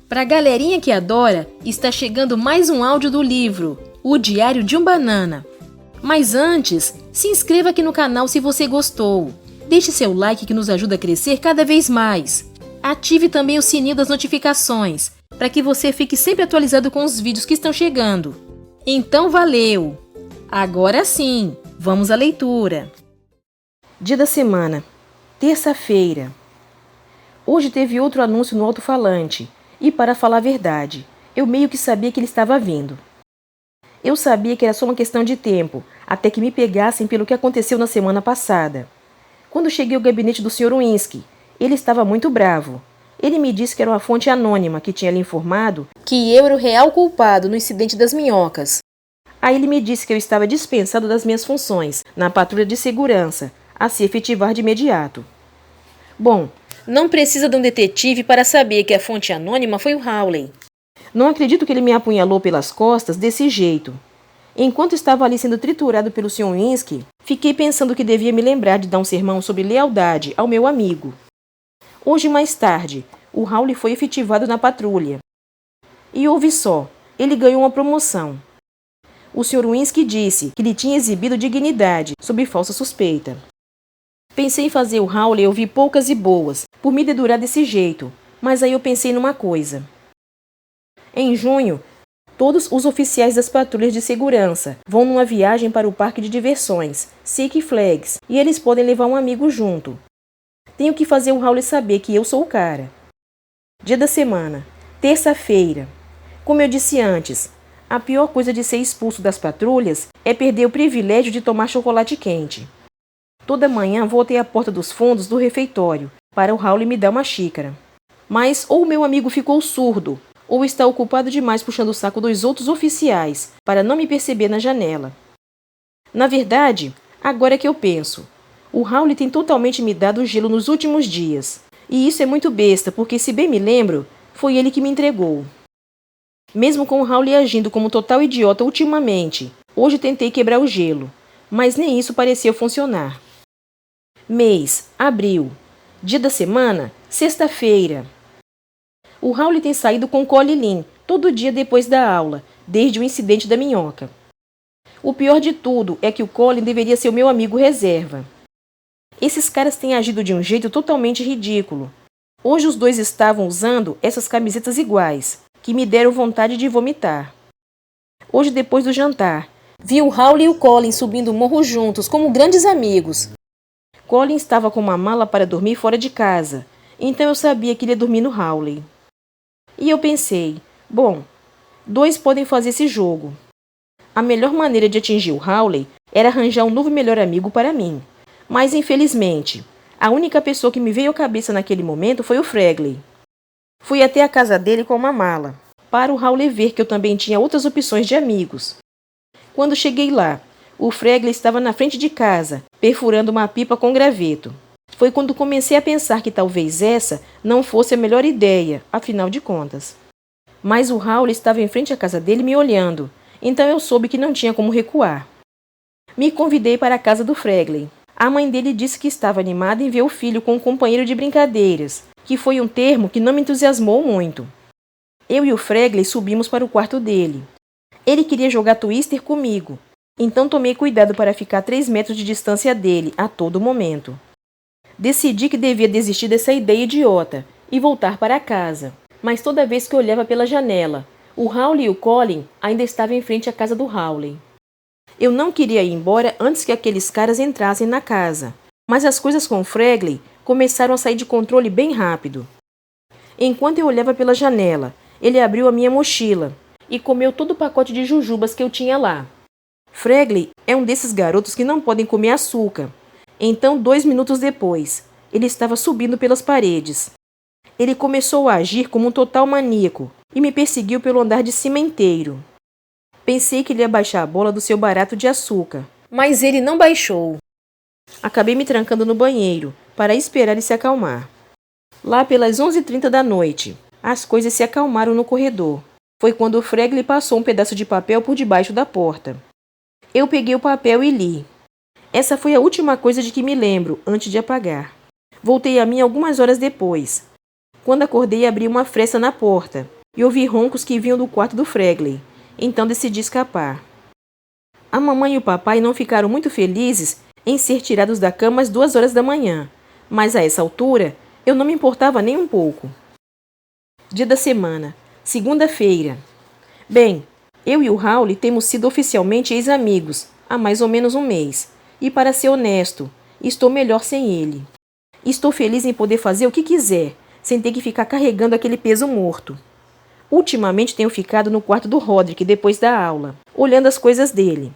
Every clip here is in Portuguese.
Pra galerinha que adora, está chegando mais um áudio do livro O Diário de um Banana. Mas antes, se inscreva aqui no canal se você gostou. Deixe seu like que nos ajuda a crescer cada vez mais. Ative também o sininho das notificações, para que você fique sempre atualizado com os vídeos que estão chegando. Então valeu! Agora sim, vamos à leitura. Dia da semana, terça-feira. Hoje teve outro anúncio no alto-falante, e para falar a verdade, eu meio que sabia que ele estava vindo. Eu sabia que era só uma questão de tempo, até que me pegassem pelo que aconteceu na semana passada. Quando cheguei ao gabinete do Sr. Winsky, ele estava muito bravo. Ele me disse que era uma fonte anônima que tinha lhe informado que eu era o real culpado no incidente das minhocas. Aí ele me disse que eu estava dispensado das minhas funções na patrulha de segurança, a se efetivar de imediato. Bom, não precisa de um detetive para saber que a fonte anônima foi o Hawley. Não acredito que ele me apunhalou pelas costas desse jeito. Enquanto estava ali sendo triturado pelo Sr. Winsky, fiquei pensando que devia me lembrar de dar um sermão sobre lealdade ao meu amigo. Hoje, mais tarde, o Hawley foi efetivado na patrulha. E ouve só, ele ganhou uma promoção. O Sr. Winsky disse que lhe tinha exibido dignidade sob falsa suspeita. Pensei em fazer o Hawley ouvir poucas e boas, por me dedurar desse jeito, mas aí eu pensei numa coisa. Em junho, todos os oficiais das patrulhas de segurança vão numa viagem para o parque de diversões, Six Flags, e eles podem levar um amigo junto. Tenho que fazer o Hawley saber que eu sou o cara. Dia da semana, terça-feira. Como eu disse antes, a pior coisa de ser expulso das patrulhas é perder o privilégio de tomar chocolate quente. Toda manhã vou até a porta dos fundos do refeitório para o Hawley me dar uma xícara. Mas ou meu amigo ficou surdo, ou está ocupado demais puxando o saco dos outros oficiais para não me perceber na janela. Na verdade, agora é que eu penso, o Hawley tem totalmente me dado gelo nos últimos dias. E isso é muito besta, porque se bem me lembro, foi ele que me entregou. Mesmo com o Hawley agindo como total idiota ultimamente, hoje tentei quebrar o gelo, mas nem isso pareceu funcionar. Mês, abril. Dia da semana, sexta-feira. O Hawley tem saído com Collie Lynn todo dia depois da aula, desde o incidente da minhoca. O pior de tudo é que o Colin deveria ser o meu amigo reserva. Esses caras têm agido de um jeito totalmente ridículo. Hoje os dois estavam usando essas camisetas iguais, que me deram vontade de vomitar. Hoje, depois do jantar, vi o Hawley e o Colin subindo o morro juntos como grandes amigos. Colin estava com uma mala para dormir fora de casa, então eu sabia que ele ia dormir no Hawley. E eu pensei, bom, dois podem fazer esse jogo. A melhor maneira de atingir o Hawley era arranjar um novo melhor amigo para mim. Mas, infelizmente, a única pessoa que me veio à cabeça naquele momento foi o Fregley. Fui até a casa dele com uma mala, para o Hawley ver que eu também tinha outras opções de amigos. Quando cheguei lá, o Fregley estava na frente de casa, perfurando uma pipa com graveto. Foi quando comecei a pensar que talvez essa não fosse a melhor ideia, afinal de contas. Mas o Hawley estava em frente à casa dele me olhando, então eu soube que não tinha como recuar. Me convidei para a casa do Fregley. A mãe dele disse que estava animada em ver o filho com um companheiro de brincadeiras, que foi um termo que não me entusiasmou muito. Eu e o Fregley subimos para o quarto dele. Ele queria jogar Twister comigo, então tomei cuidado para ficar a 3 metros de distância dele a todo momento. Decidi que devia desistir dessa ideia idiota e voltar para casa, mas toda vez que olhava pela janela, o Hawley e o Colin ainda estavam em frente à casa do Hawley. Eu não queria ir embora antes que aqueles caras entrassem na casa, mas as coisas com o Fregley começaram a sair de controle bem rápido. Enquanto eu olhava pela janela, ele abriu a minha mochila e comeu todo o pacote de jujubas que eu tinha lá. Fregley é um desses garotos que não podem comer açúcar. Então, 2 minutos depois, ele estava subindo pelas paredes. Ele começou a agir como um total maníaco e me perseguiu pelo andar de cima inteiro. Pensei que ele ia baixar a bola do seu barato de açúcar, mas ele não baixou. Acabei me trancando no banheiro para esperar ele se acalmar. Lá pelas 11h30 da noite, as coisas se acalmaram no corredor. Foi quando o Fregley passou um pedaço de papel por debaixo da porta. Eu peguei o papel e li. Essa foi a última coisa de que me lembro antes de apagar. Voltei a mim algumas horas depois. Quando acordei, abri uma fresta na porta e ouvi roncos que vinham do quarto do Fregley. Então decidi escapar. A mamãe e o papai não ficaram muito felizes em ser tirados da cama às 2 horas da manhã, mas a essa altura eu não me importava nem um pouco. Dia da semana, segunda-feira. Bem, eu e o Hawley temos sido oficialmente ex-amigos há mais ou menos um mês, e para ser honesto, estou melhor sem ele. Estou feliz em poder fazer o que quiser, sem ter que ficar carregando aquele peso morto. Ultimamente tenho ficado no quarto do Roderick depois da aula, olhando as coisas dele.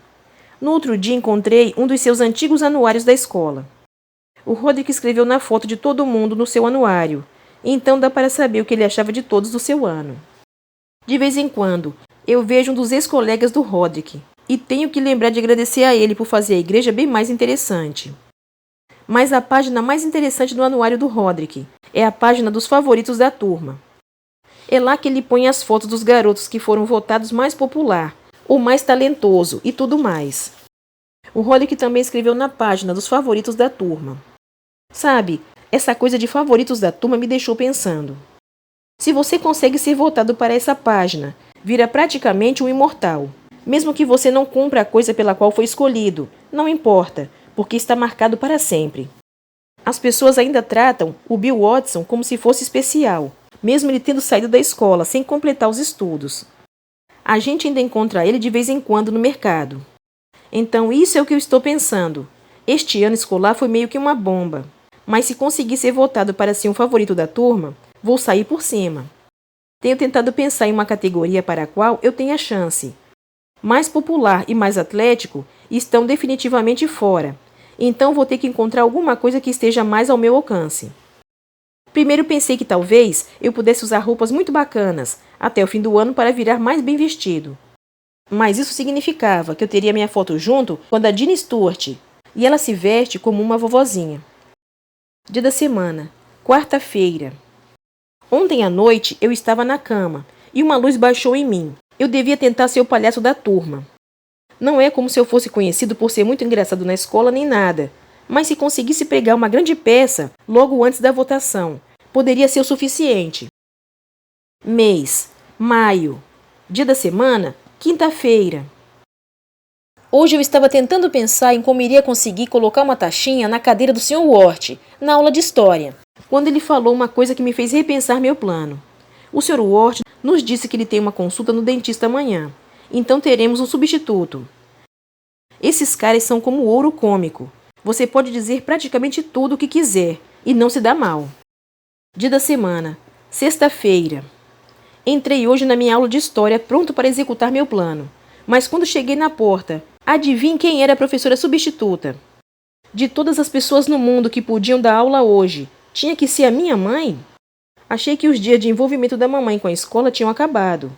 No outro dia encontrei um dos seus antigos anuários da escola. O Roderick escreveu na foto de todo mundo no seu anuário, então dá para saber o que ele achava de todos do seu ano. De vez em quando, eu vejo um dos ex-colegas do Roderick, e tenho que lembrar de agradecer a ele por fazer a igreja bem mais interessante. Mas a página mais interessante do anuário do Roderick é a página dos favoritos da turma. É lá que ele põe as fotos dos garotos que foram votados mais popular, ou mais talentoso e tudo mais. O Roderick também escreveu na página dos favoritos da turma. Sabe, essa coisa de favoritos da turma me deixou pensando. Se você consegue ser votado para essa página, vira praticamente um imortal. Mesmo que você não cumpra a coisa pela qual foi escolhido, não importa, porque está marcado para sempre. As pessoas ainda tratam o Bill Watson como se fosse especial, mesmo ele tendo saído da escola sem completar os estudos. A gente ainda encontra ele de vez em quando no mercado. Então isso é o que eu estou pensando. Este ano escolar foi meio que uma bomba, mas se conseguir ser votado para ser um favorito da turma, vou sair por cima. Tenho tentado pensar em uma categoria para a qual eu tenha chance. Mais popular e mais atlético estão definitivamente fora, então vou ter que encontrar alguma coisa que esteja mais ao meu alcance. Primeiro pensei que talvez eu pudesse usar roupas muito bacanas até o fim do ano para virar mais bem vestido. Mas isso significava que eu teria minha foto junto com a da Jean Stewart, e ela se veste como uma vovozinha. Dia da semana, quarta-feira. Ontem à noite eu estava na cama e uma luz baixou em mim. Eu devia tentar ser o palhaço da turma. Não é como se eu fosse conhecido por ser muito engraçado na escola nem nada, mas se conseguisse pregar uma grande peça logo antes da votação, poderia ser o suficiente. Mês, maio. Dia da semana, quinta-feira. Hoje eu estava tentando pensar em como iria conseguir colocar uma taxinha na cadeira do Sr. Wart, na aula de história, quando ele falou uma coisa que me fez repensar meu plano. O Sr. Wart nos disse que ele tem uma consulta no dentista amanhã, então teremos um substituto. Esses caras são como ouro cômico. Você pode dizer praticamente tudo o que quiser e não se dá mal. Dia da semana, sexta-feira. Entrei hoje na minha aula de história pronto para executar meu plano, mas quando cheguei na porta, adivinhe quem era a professora substituta? De todas as pessoas no mundo que podiam dar aula hoje, tinha que ser a minha mãe? Achei que os dias de envolvimento da mamãe com a escola tinham acabado.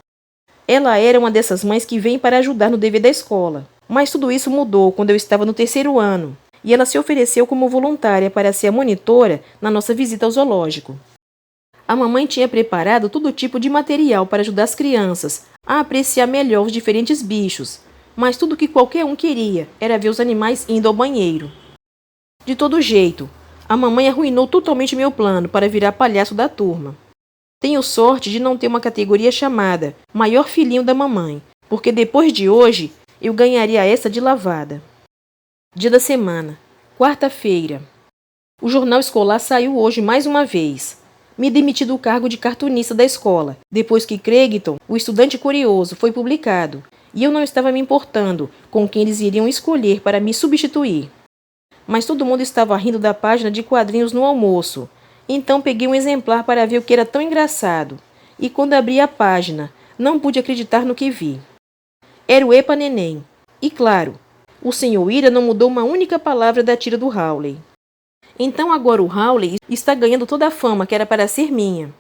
Ela era uma dessas mães que vêm para ajudar no dever da escola, mas tudo isso mudou quando eu estava no 3º ano, e ela se ofereceu como voluntária para ser a monitora na nossa visita ao zoológico. A mamãe tinha preparado todo tipo de material para ajudar as crianças a apreciar melhor os diferentes bichos, mas tudo que qualquer um queria era ver os animais indo ao banheiro. De todo jeito, a mamãe arruinou totalmente meu plano para virar palhaço da turma. Tenho sorte de não ter uma categoria chamada Maior Filhinho da Mamãe, porque depois de hoje eu ganharia essa de lavada. Dia da semana, quarta-feira. O jornal escolar saiu hoje mais uma vez. Me demiti do cargo de cartunista da escola, depois que Craigton, o estudante curioso, foi publicado, e eu não estava me importando com quem eles iriam escolher para me substituir. Mas todo mundo estava rindo da página de quadrinhos no almoço, então peguei um exemplar para ver o que era tão engraçado, e quando abri a página, não pude acreditar no que vi. Era o Epa Neném, e claro, o Sr. Ira não mudou uma única palavra da tira do Hawley. Então agora o Hawley está ganhando toda a fama que era para ser minha.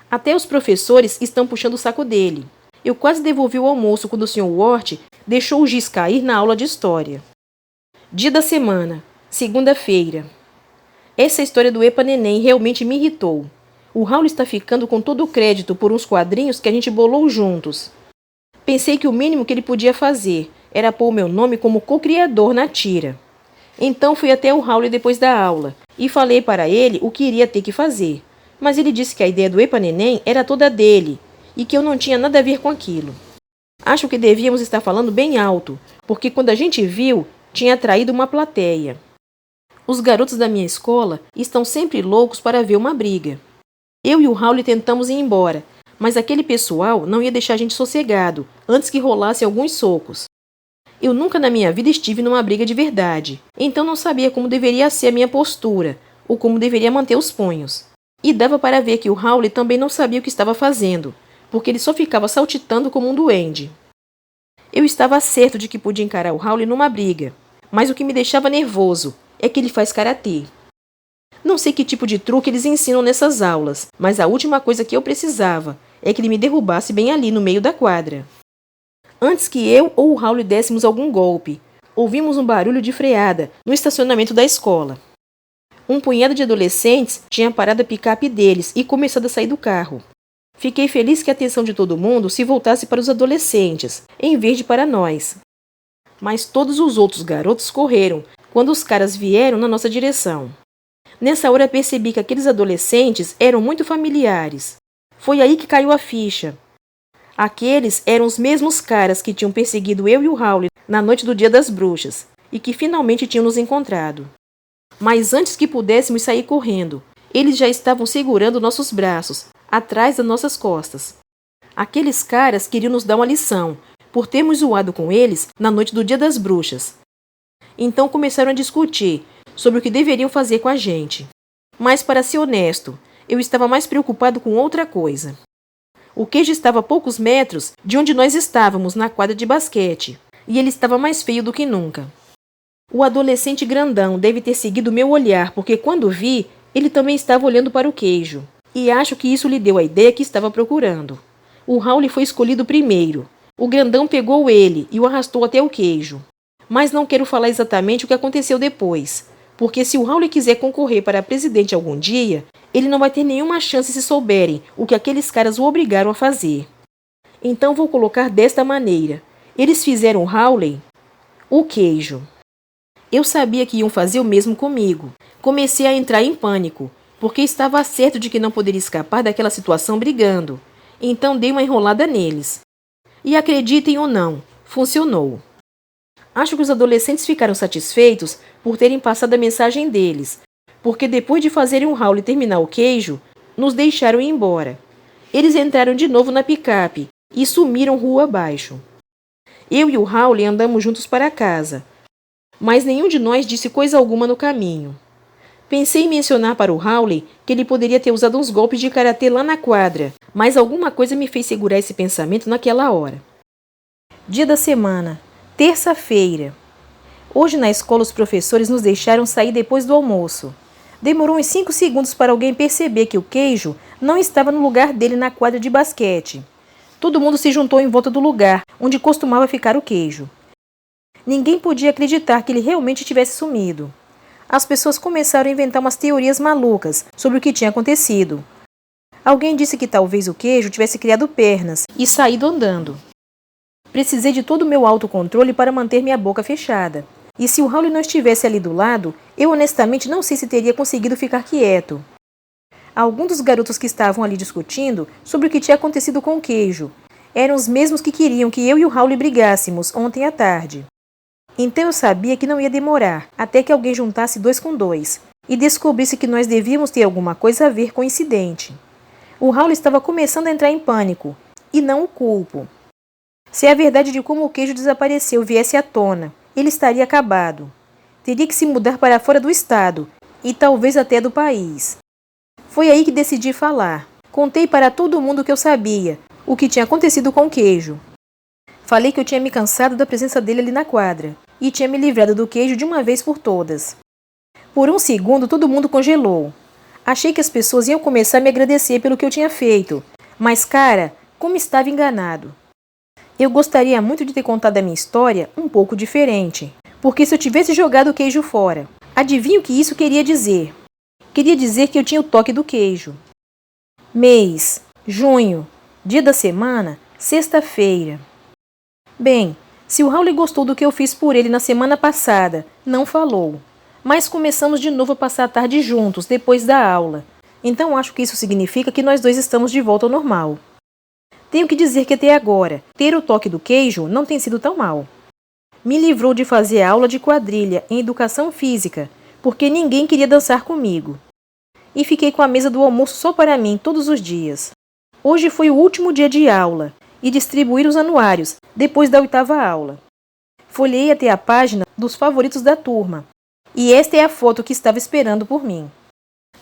Até os professores estão puxando o saco dele. Eu quase devolvi o almoço quando o Sr. Wart deixou o giz cair na aula de história. Dia da semana, segunda-feira. Essa história do Epa Neném realmente me irritou. O Hawley está ficando com todo o crédito por uns quadrinhos que a gente bolou juntos. Pensei que o mínimo que ele podia fazer era pôr o meu nome como co-criador na tira. Então fui até o Hawley depois da aula e falei para ele o que iria ter que fazer. Mas ele disse que a ideia do Epa Neném era toda dele e que eu não tinha nada a ver com aquilo. Acho que devíamos estar falando bem alto, porque quando a gente viu, tinha atraído uma plateia. Os garotos da minha escola estão sempre loucos para ver uma briga. Eu e o Raul tentamos ir embora, mas aquele pessoal não ia deixar a gente sossegado antes que rolasse alguns socos. Eu nunca na minha vida estive numa briga de verdade, então não sabia como deveria ser a minha postura, ou como deveria manter os punhos. E dava para ver que o Raul também não sabia o que estava fazendo, porque ele só ficava saltitando como um duende. Eu estava certo de que podia encarar o Raul numa briga, mas o que me deixava nervoso é que ele faz karatê. Não sei que tipo de truque eles ensinam nessas aulas, mas a última coisa que eu precisava é que ele me derrubasse bem ali no meio da quadra. Antes que eu ou o Raul dessemos algum golpe, ouvimos um barulho de freada no estacionamento da escola. Um punhado de adolescentes tinha parado a picape deles e começado a sair do carro. Fiquei feliz que a atenção de todo mundo se voltasse para os adolescentes, em vez de para nós. Mas todos os outros garotos correram quando os caras vieram na nossa direção. Nessa hora percebi que aqueles adolescentes eram muito familiares. Foi aí que caiu a ficha. Aqueles eram os mesmos caras que tinham perseguido eu e o Raul na noite do Dia das Bruxas e que finalmente tinham nos encontrado. Mas antes que pudéssemos sair correndo, eles já estavam segurando nossos braços, atrás das nossas costas. Aqueles caras queriam nos dar uma lição, por termos zoado com eles na noite do Dia das Bruxas. Então começaram a discutir sobre o que deveriam fazer com a gente. Mas, para ser honesto, eu estava mais preocupado com outra coisa. O queijo estava a poucos metros de onde nós estávamos, na quadra de basquete, e ele estava mais feio do que nunca. O adolescente grandão deve ter seguido meu olhar, porque quando vi, ele também estava olhando para o queijo. E acho que isso lhe deu a ideia que estava procurando. O Raul foi escolhido primeiro. O grandão pegou ele e o arrastou até o queijo. Mas não quero falar exatamente o que aconteceu depois, porque se o Raul quiser concorrer para presidente algum dia, ele não vai ter nenhuma chance se souberem o que aqueles caras o obrigaram a fazer. Então vou colocar desta maneira. Eles fizeram o Raul o queijo. Eu sabia que iam fazer o mesmo comigo. Comecei a entrar em pânico, porque estava certo de que não poderia escapar daquela situação brigando. Então dei uma enrolada neles. E acreditem ou não, funcionou. Acho que os adolescentes ficaram satisfeitos por terem passado a mensagem deles, porque depois de fazerem o Raul terminar o queijo, nos deixaram ir embora. Eles entraram de novo na picape e sumiram rua abaixo. Eu e o Raul andamos juntos para casa, mas nenhum de nós disse coisa alguma no caminho. Pensei em mencionar para o Raul que ele poderia ter usado uns golpes de karatê lá na quadra, mas alguma coisa me fez segurar esse pensamento naquela hora. Dia da semana, terça-feira. Hoje na escola os professores nos deixaram sair depois do almoço. Demorou uns 5 segundos para alguém perceber que o queijo não estava no lugar dele na quadra de basquete. Todo mundo se juntou em volta do lugar onde costumava ficar o queijo. Ninguém podia acreditar que ele realmente tivesse sumido. As pessoas começaram a inventar umas teorias malucas sobre o que tinha acontecido. Alguém disse que talvez o queijo tivesse criado pernas e saído andando. Precisei de todo o meu autocontrole para manter minha boca fechada. E se o Raul não estivesse ali do lado, eu honestamente não sei se teria conseguido ficar quieto. Alguns dos garotos que estavam ali discutindo sobre o que tinha acontecido com o queijo eram os mesmos que queriam que eu e o Raul brigássemos ontem à tarde. Então eu sabia que não ia demorar até que alguém juntasse 2 com 2 e descobrisse que nós devíamos ter alguma coisa a ver com o incidente. O Raul estava começando a entrar em pânico, e não o culpo. Se a verdade de como o queijo desapareceu viesse à tona, ele estaria acabado. Teria que se mudar para fora do estado, e talvez até do país. Foi aí que decidi falar. Contei para todo mundo o que eu sabia, o que tinha acontecido com o queijo. Falei que eu tinha me cansado da presença dele ali na quadra, e tinha me livrado do queijo de uma vez por todas. Por um segundo todo mundo congelou. Achei que as pessoas iam começar a me agradecer pelo que eu tinha feito, mas cara, como estava enganado. Eu gostaria muito de ter contado a minha história um pouco diferente, porque se eu tivesse jogado o queijo fora, adivinha o que isso queria dizer? Queria dizer que eu tinha o toque do queijo. Mês, junho, dia da semana, sexta-feira. Bem, se o Raul gostou do que eu fiz por ele na semana passada, não falou. Mas começamos de novo a passar a tarde juntos, depois da aula. Então acho que isso significa que nós dois estamos de volta ao normal. Tenho que dizer que até agora, ter o toque do queijo não tem sido tão mal. Me livrou de fazer aula de quadrilha em educação física, porque ninguém queria dançar comigo. E fiquei com a mesa do almoço só para mim todos os dias. Hoje foi o último dia de aula e distribuir os anuários, depois da 8ª aula. Folhei até a página dos favoritos da turma, e esta é a foto que estava esperando por mim.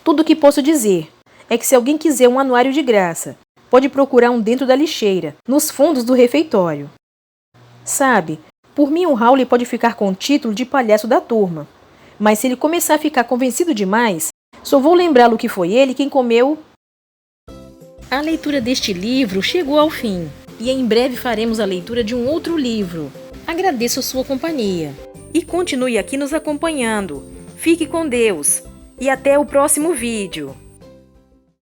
Tudo o que posso dizer é que se alguém quiser um anuário de graça, pode procurar um dentro da lixeira, nos fundos do refeitório. Sabe, por mim o Raul pode ficar com o título de palhaço da turma, mas se ele começar a ficar convencido demais, só vou lembrá-lo que foi ele quem comeu. A leitura deste livro chegou ao fim, e em breve faremos a leitura de um outro livro. Agradeço a sua companhia. E continue aqui nos acompanhando. Fique com Deus. E até o próximo vídeo.